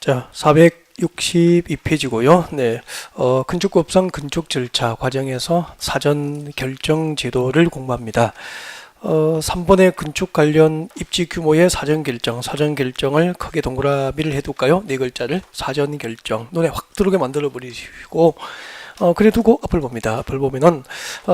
자, 462페이지고요. 네, 건축법상 건축 절차 과정에서 사전 결정 제도를 공부합니다. 3번의 건축 관련 입지 규모의 사전 결정을 크게 동그라미를 해둘까요? 네 글자를 사전 결정. 눈에 확 들어오게 만들어 버리시고, 그래 두고 앞을 봅니다. 앞을 보면은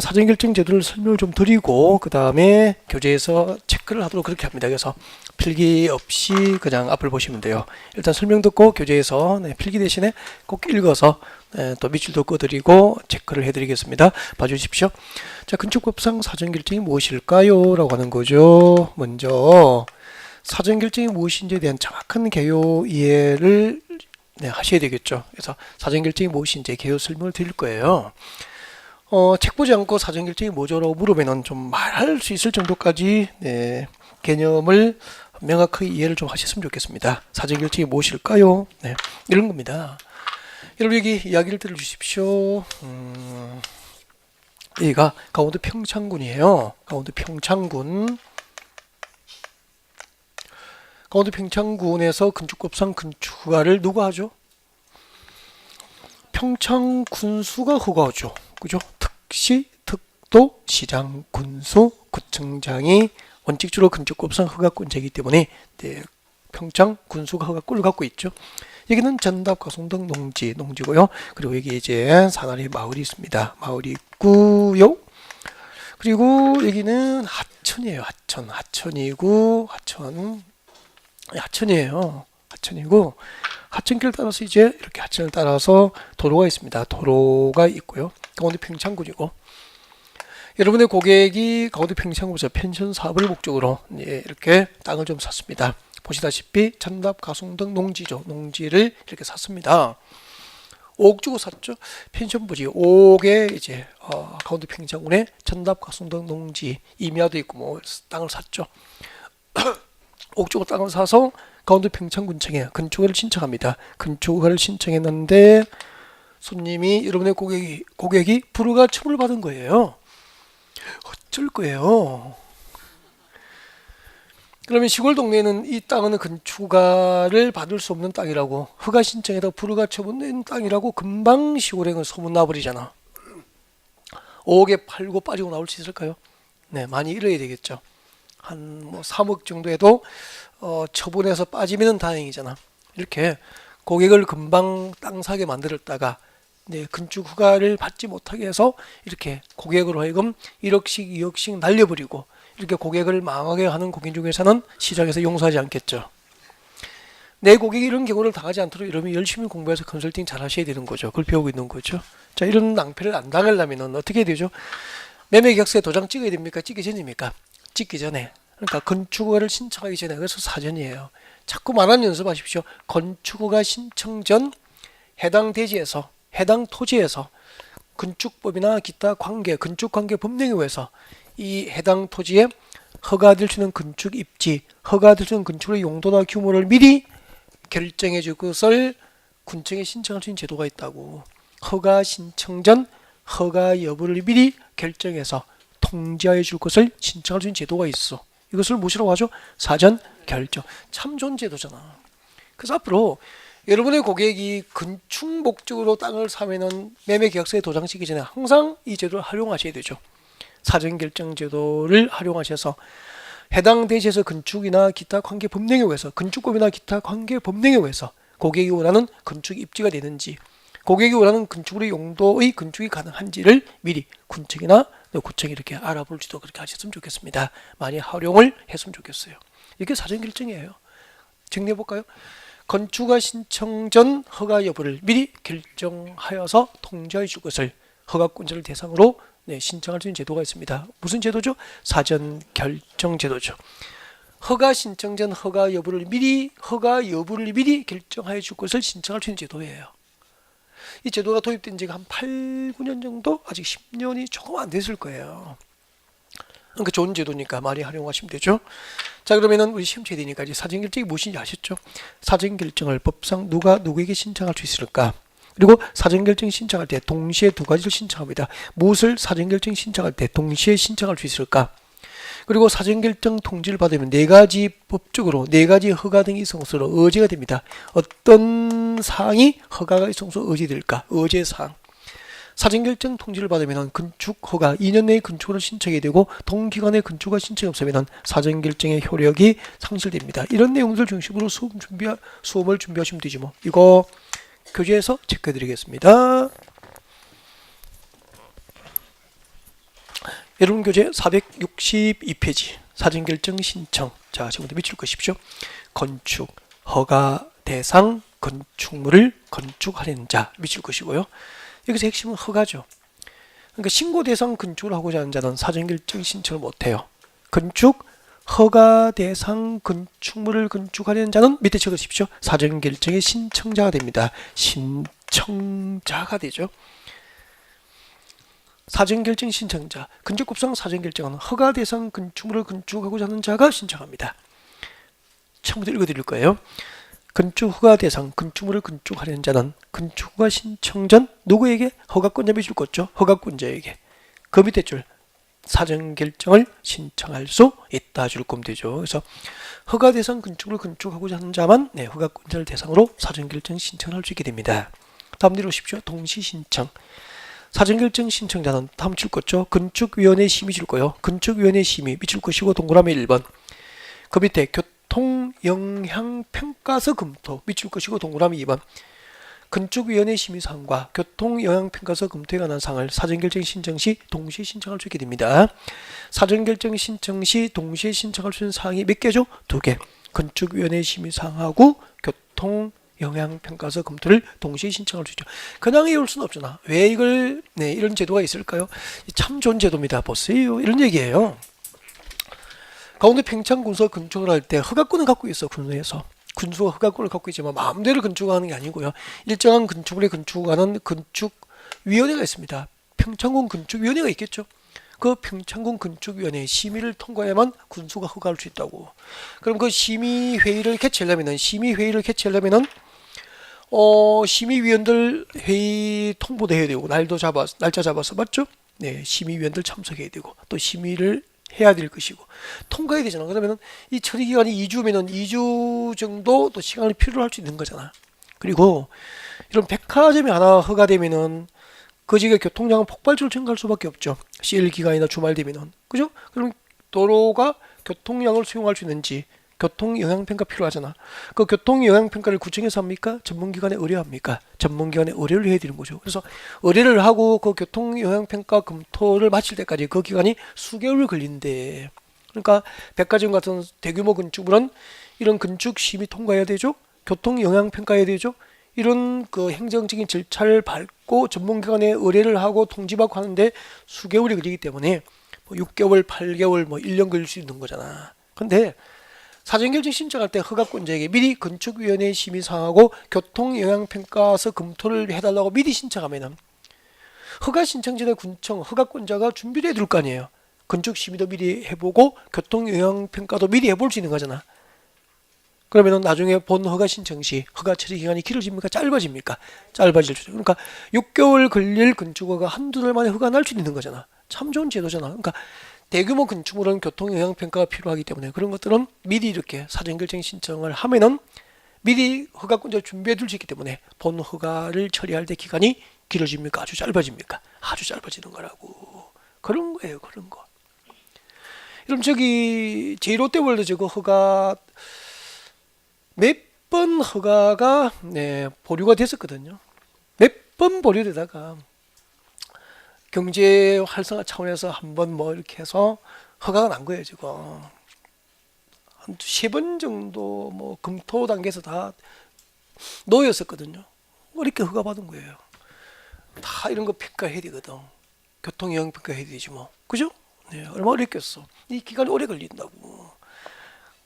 사전 결정 제도를 설명을 좀 드리고 그 다음에 교재에서 체크를 하도록 그렇게 합니다. 그래서 필기 없이 그냥 앞을 보시면 돼요. 일단 설명 듣고 교재에서 필기 대신에 꼭 읽어서 또 밑줄도 꺼드리고 체크를 해드리겠습니다. 봐주십시오. 자, 건축법상 사전 결정이 무엇일까요? 라고 하는 거죠. 먼저 사전 결정이 무엇인지에 대한 정확한 개요 이해를 하셔야 되겠죠. 그래서 사전 결정이 무엇인지 개요 설명을 드릴 거예요. 책 보지 않고 사전 결정이 뭐죠라고 물으면은 좀 말할 수 있을 정도까지 개념을 명확하게 이해를 좀 하셨으면 좋겠습니다. 사전 결정이 무엇일까요? 이런 겁니다. 여러분 여기 이야기를 들어주십시오. 여기가 강원도 평창군이에요. 강원도 평창군에서 건축법상 건축허가를 누가 하죠? 평창군수가 허가하죠. 그죠? 특시, 특도, 시장, 군수, 구청장이 원칙적으로 건축법상 허가권자이기 때문에 평창군수가 허가권을 갖고 있죠. 여기는 전답, 가송동, 농지고요. 그리고 여기 이제 사나리 마을이 있습니다. 마을이 있고요. 그리고 여기는 하천이에요. 하천이고 하천길 따라서 이제 이렇게 하천을 따라서 도로가 있습니다. 도로가 있고요. 강원도 평창군이고 여러분의 고객이 강원도 평창군에서 펜션 사업을 목적으로 이렇게 땅을 좀 샀습니다. 보시다시피 전답, 가송동, 농지죠. 농지를 이렇게 샀습니다. 5억 주고 샀죠. 펜션 부지 5억에 이제 강원도 평창군에 전답, 가송동, 농지 임야도 있고 뭐 땅을 샀죠. 5억 주고 땅을 사서 강원도 평창군청에 건축허가를 신청합니다. 건축허가를 신청했는데 손님이 여러분의 고객이 불허가 처분을 받은 거예요. 어쩔 거예요. 그러면 시골 동네에는 이 땅은 건축허가를 받을 수 없는 땅이라고 허가 신청에다 불허가 처분된 땅이라고 금방 시골에 소문나 버리잖아. 5억에 팔고 빠지고 나올 수 있을까요? 네, 많이 잃어야 되겠죠. 한 뭐 3억 정도에도 처분해서 빠지면 다행이잖아. 이렇게 고객을 금방 땅 사게 만들었다가 건축허가를 받지 못하게 해서 이렇게 고객으로 하여금 1억씩 2억씩 날려버리고 이렇게 고객을 망하게 하는 고객 중에서는 시장에서 용서하지 않겠죠. 내 고객이 이런 경우를 당하지 않도록 여러분이 열심히 공부해서 컨설팅 잘 하셔야 되는 거죠. 그걸 배우고 있는 거죠. 자, 이런 낭패를 안 당하려면 어떻게 해야 되죠? 매매계약서에 도장 찍어야 됩니까? 찍기 전입니까? 찍기 전에. 그러니까 건축허가를 신청하기 전에. 그래서 사전이에요. 자꾸 말하는 연습하십시오. 건축허가 신청 전 해당 대지에서 해당 토지에서 건축법이나 기타 관계, 건축관계 법령에 의해서 이 해당 토지에 허가될 수 있는 건축 입지, 허가될 수 있는 건축의 용도나 규모를 미리 결정해 줄 것을 군청에 신청할 수 있는 제도가 있다고. 허가 신청 전 허가 여부를 미리 결정해서 통지해 줄 것을 신청할 수 있는 제도가 있어. 이것을 무엇이라고 하죠? 사전 결정. 참 좋은 제도잖아. 그래서 앞으로 여러분의 고객이 건축 목적으로 땅을 사면은 매매계약서에 도장 찍기 전에 항상 이 제도를 활용하셔야 되죠. 사전결정 제도를 활용하셔서 해당 대지에서 건축이나 기타 관계 법령에 의해서 건축법이나 기타 관계 법령에 의해서 고객이 원하는 건축 입지가 되는지 고객이 원하는 건축의 용도의 건축이 가능한지를 미리 군청이나 구청이 이렇게 알아볼지도 그렇게 하셨으면 좋겠습니다. 많이 활용을 했으면 좋겠어요. 이게 사전결정이에요. 정리해볼까요? 건축허가 신청 전 허가 여부를 미리 결정하여서 통지해 줄 것을 허가권자를 대상으로 신청할 수 있는 제도가 있습니다. 무슨 제도죠? 사전 결정 제도죠. 허가 신청 전 허가 여부를 미리 결정하여 줄 것을 신청할 수 있는 제도예요. 이 제도가 도입된 지가 한 8, 9년 정도? 아직 10년이 조금 안 됐을 거예요. 그러니까 좋은 제도니까 많이 활용하시면 되죠. 자, 그러면은 우리 시험 쳐야 되니까 이제 사전결정이 무엇인지 아셨죠? 사전결정을 법상 누구에게 신청할 수 있을까? 그리고 사전결정 신청할 때 동시에 두 가지를 신청합니다. 무엇을 사전결정 신청할 때 동시에 신청할 수 있을까? 그리고 사전결정 통지를 받으면 네 가지 법적으로 네 가지 허가 등이 있어서 의제가 됩니다. 어떤 사항이 허가가 있어서 의제될까? 의제 사항. 사전결정 통지를 받으면 건축 허가 2년 내에 건축을 신청해야 되고 동기간에 건축허가 신청이 없으면 사전결정의 효력이 상실됩니다. 이런 내용들 중심으로 수험을 준비하시면 되지 뭐. 이거 교재에서 체크해 드리겠습니다. 여러분 교재 462페이지 사전결정 신청. 자, 지금부터 밑줄 그십시오. 건축 허가 대상 건축물을 건축하려는 자 밑줄 그시고요. 여기서 핵심은 허가죠. 그러니까 신고 대상 건축을 하고자 하는 자는 사전결정 신청을 못해요. 건축 허가 대상 건축물을 건축하려는 자는 밑에 적으십시오. 사전결정의 신청자가 됩니다. 신청자가 되죠. 사전결정 신청자. 건축법상 사전결정은 허가 대상 건축물을 건축하고자 하는 자가 신청합니다. 처음부터 읽어드릴 거예요. 건축허가 대상 건축물을 건축하려는 자는 건축허가 신청 전 누구에게? 허가권자 밑줄 껐죠. 허가권자에게. 그 밑에 줄 사전결정을 신청할 수 있다 줄 거면 되죠. 그래서 허가 대상 건축물을 건축하고자 하는 자만 허가권자를 대상으로 사전결정 신청을 할 수 있게 됩니다. 다음 내려오십시오. 동시신청. 사전결정 신청자는 다음 줄 껐죠. 건축위원회 심의 줄 거예요. 건축위원회 심의 밑줄 것이고 동그라미 1번. 그 밑에 교통영향평가서 검토 밑줄 것이고 동그라미 2번. 건축위원회 심의사항과 교통영향평가서 검토에 관한 사항을 사전결정 신청 시 동시에 신청할 수 있게 됩니다. 사전결정 신청 시 동시에 신청할 수 있는 사항이 몇 개죠? 2개. 건축위원회 심의사항하고 교통영향평가서 검토를 동시에 신청할 수 있죠. 그냥 외울 수는 없잖아. 왜 이걸 이런 제도가 있을까요? 참 좋은 제도입니다. 보세요. 이런 얘기예요. 가운데 평창군수 건축을 할 때 허가권을 갖고 있어. 군수에서 군수가 허가권을 갖고 있지만 마음대로 건축하는 게 아니고요. 일정한 건축물에 건축하는 건축위원회가 있습니다. 평창군 건축위원회가 있겠죠. 그 평창군 건축위원회 심의를 통과해야만 군수가 허가할 수 있다고. 그럼 그 심의회의를 개최하려면은 심의위원들 회의 통보도 해야 되고 날짜 잡아서 맞죠? 네, 심의위원들 참석해야 되고 또 심의를 해야 될 것이고 통과해야 되잖아. 그러면은 이 처리 기간이 2주면은 2주 정도 또 시간을 필요로 할 수 있는 거잖아. 그리고 이런 백화점이 하나 허가되면은 그 지역의 교통량은 폭발적으로 증가할 수밖에 없죠. CL 기간이나 주말 되면은. 그죠? 그럼 도로가 교통량을 수용할 수 있는지 교통영향평가 필요하잖아. 그 교통영향평가를 구청에서 합니까? 전문기관에 의뢰합니까? 전문기관에 의뢰를 해야 되는 거죠. 그래서 의뢰를 하고 그 교통영향평가 검토를 마칠 때까지 그 기간이 수개월 걸린대. 그러니까 백화점 같은 대규모 건축물은 이런 건축심의 통과해야 되죠. 교통영향평가해야 되죠. 이런 그 행정적인 절차를 밟고 전문기관에 의뢰를 하고 통지받고 하는데 수개월이 걸리기 때문에 6개월, 8개월, 1년 걸릴 수 있는 거잖아. 근데 사전결정 신청할 때 허가권자에게 미리 건축위원회 심의사항하고 교통영향평가서 검토를 해달라고 미리 신청하면은 허가 신청 전에 군청 허가권자가 준비를 해둘 거 아니에요. 건축심의도 미리 해보고 교통영향평가도 미리 해볼 수 있는 거잖아. 그러면은 나중에 본 허가 신청 시 허가 처리 기간이 길어집니까? 짧아집니까? 짧아질 수 있죠. 그러니까 6개월 걸릴 건축허가 한두 달 만에 허가 날 수 있는 거잖아. 참 좋은 제도잖아. 그러니까 대규모 건축물은 교통영향평가가 필요하기 때문에 그런 것들은 미리 이렇게 사전결정 신청을 하면은 미리 허가권자 준비해 둘 수 있기 때문에 본 허가를 처리할 때 기간이 길어집니까? 아주 짧아집니까? 아주 짧아지는 거라고. 그런 거예요. 그런 거. 그럼 저기 제1롯데월드 저거 허가 몇 번 허가가 보류가 됐었거든요. 몇 번 보류되다가 경제 활성화 차원에서 한번 이렇게 해서 허가가 난 거예요, 지금. 한 3번 정도 검토 단계에서 다 놓였었거든요. 이렇게 허가 받은 거예요. 다 이런 거 평가해야 되거든. 교통영향 평가해야 되지 뭐. 그죠? 네, 얼마나 어렵겠어. 이 기간이 오래 걸린다고.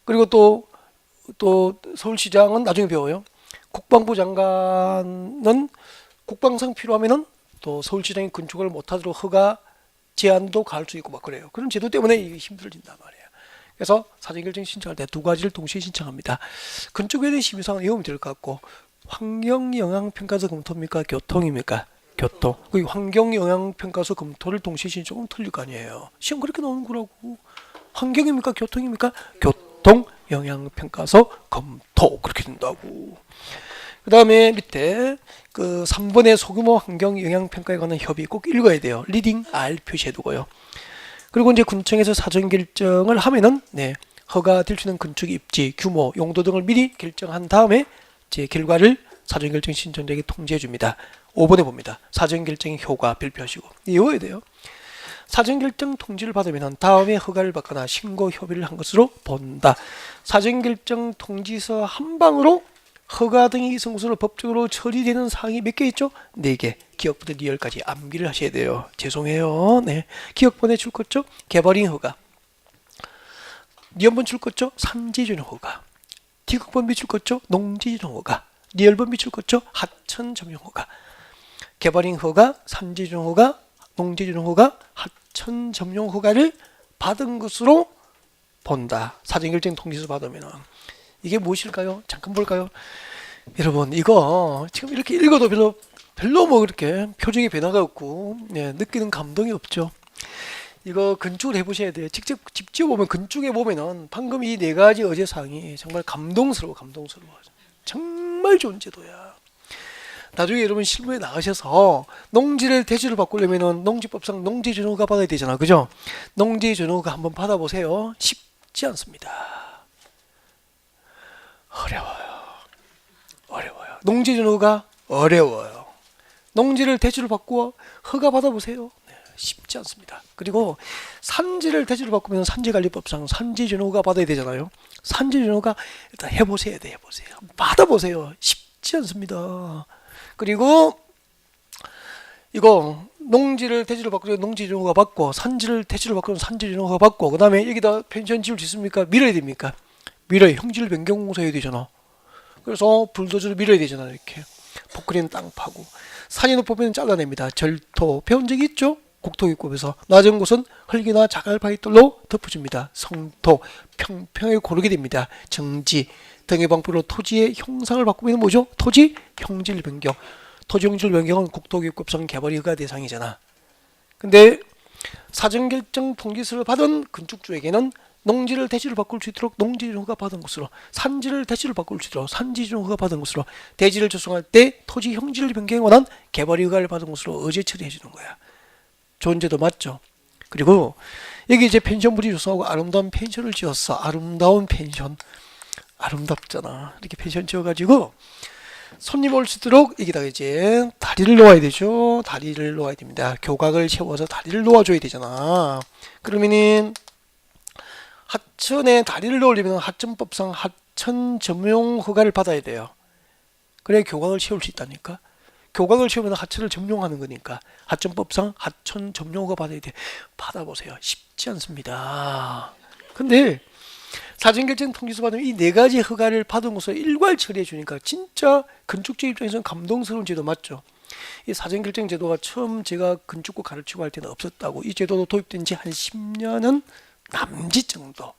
그리고 또 서울시장은 나중에 배워요. 국방부 장관은 국방상 필요하면은 또 서울시장이 건축을 못하도록 허가 제한도 가할 수 있고 막 그래요. 그런 제도 때문에 이게 힘들어진단 말이에요. 그래서 사전결정 신청할 때 2가지를 동시에 신청합니다. 건축위원회 심의사항은 외우면 될 것 같고 환경영향평가서 검토입니까? 교통입니까? 교통. 그 환경영향평가서 검토를 동시에 신청하면 틀릴 거 아니에요. 시험 그렇게 나오는 거라고. 환경입니까? 교통입니까? 교통 영향평가서 검토. 그렇게 된다고. 그 다음에 밑에 그 3번의 소규모 환경 영향평가에 관한 협의 꼭 읽어야 돼요. 리딩 R 표시해두고요. 그리고 이제 군청에서 사전 결정을 하면은 허가될 수 있는 건축 입지, 규모, 용도 등을 미리 결정한 다음에 제 결과를 사전 결정 신청자에게 통지해 줍니다. 5번에 봅니다. 사전 결정의 효과 발표하시고 외워야 돼요. 사전 결정 통지를 받으면 다음에 허가를 받거나 신고 협의를 한 것으로 본다. 사전 결정 통지서 한 방으로 허가 등이 있은 것으로 법적으로 처리되는 사항이 몇 개 있죠? 4개. 기억부터 리얼까지 암기를 하셔야 돼요. 죄송해요. 기억 보내줄 거죠? 개발인 허가. 리얼본 줄 거죠? 산지준용 허가. 디귿번 비출 거죠? 농지준용 허가. 리얼번 비출 거죠? 하천 점용 허가. 개발인 허가, 산지준용 허가, 농지준용 허가, 하천 점용 허가를 받은 것으로 본다. 사전결정 통지서 받으면 이게 무엇일까요? 잠깐 볼까요? 여러분 이거 지금 이렇게 읽어도 별로 뭐 그렇게 표정의 변화가 없고 느끼는 감동이 없죠. 이거 건축을 해보셔야 돼요. 직접 보면 건축에 보면은 방금 이 4가지 어제 사항이 정말 감동스러워. 정말 좋은 제도야. 나중에 여러분 실무에 나가셔서 농지를 대지를 바꾸려면은 농지법상 농지전호가 받아야 되잖아, 그죠? 농지전호가 한번 받아보세요. 쉽지 않습니다. 어려워요. 농지전호가 어려워요. 농지를 대지를 바꾸어 허가 받아보세요. 쉽지 않습니다. 그리고 산지를 대지를 바꾸면 산지관리법상 산지전호가 받아야 되잖아요. 산지전호가 일단 해보셔야 돼요. 받아보세요. 쉽지 않습니다. 그리고 이거 농지를 대지를 바꾸면 농지전호가 받고 산지를 대지를 바꾸면 산지전호가 받고 그 다음에 여기다 펜션 지을 수 있습니까? 밀어야 됩니까? 밀어야 형질 변경 공사해야 되잖아. 그래서 불도저를 밀어야 되잖아. 이렇게 포크레인 땅 파고 산이 높으면 잘라냅니다. 절토 배운 적이 있죠? 국토기법에서 낮은 곳은 흙이나 자갈바위돌로 덮어줍니다. 성토 평평하게 고르게 됩니다. 정지 등의 방법으로 토지의 형상을 바꾸면 뭐죠? 토지 형질 변경. 토지 형질 변경은 국토기법상 개발 허가 대상이잖아. 근데 사전 결정 통지서를 받은 건축주에게는 농지를 대지를 바꿀 수 있도록 농지전호가 받은 것으로, 산지를 대지를 바꿀 수 있도록 산지전호가 받은 것으로, 대지를 조성할 때 토지 형질 변경에 관한 개발 허가를 받은 것으로 의제 처리해 주는 거야. 좋은 제도 맞죠? 그리고 여기 이제 펜션물이 조성하고 아름다운 펜션을 지었어. 아름다운 펜션. 아름답잖아. 이렇게 펜션 지어가지고 손님 올 수 있도록 여기다가 이제 다리를 놓아야 되죠. 다리를 놓아야 됩니다. 교각을 세워서 다리를 놓아줘야 되잖아. 그러면은 하천에 다리를 놓으려면 하천법상 하천 점용 허가를 받아야 돼요. 그래야 교각을 세울 수 있다니까. 교각을 세우면 하천을 점용하는 거니까 하천법상 하천 점용 허가 받아야 돼. 받아보세요. 쉽지 않습니다. 근데 사전결정 통지서 받으면 이 4가지 허가를 받은 것으로 일괄 처리해 주니까 진짜 건축주 입장에서는 감동스러운 제도 맞죠? 이 사전결정 제도가 처음 제가 건축국 가르치고 할 때는 없었다고. 이 제도도 도입된 지 한 10년은 남짓 정도.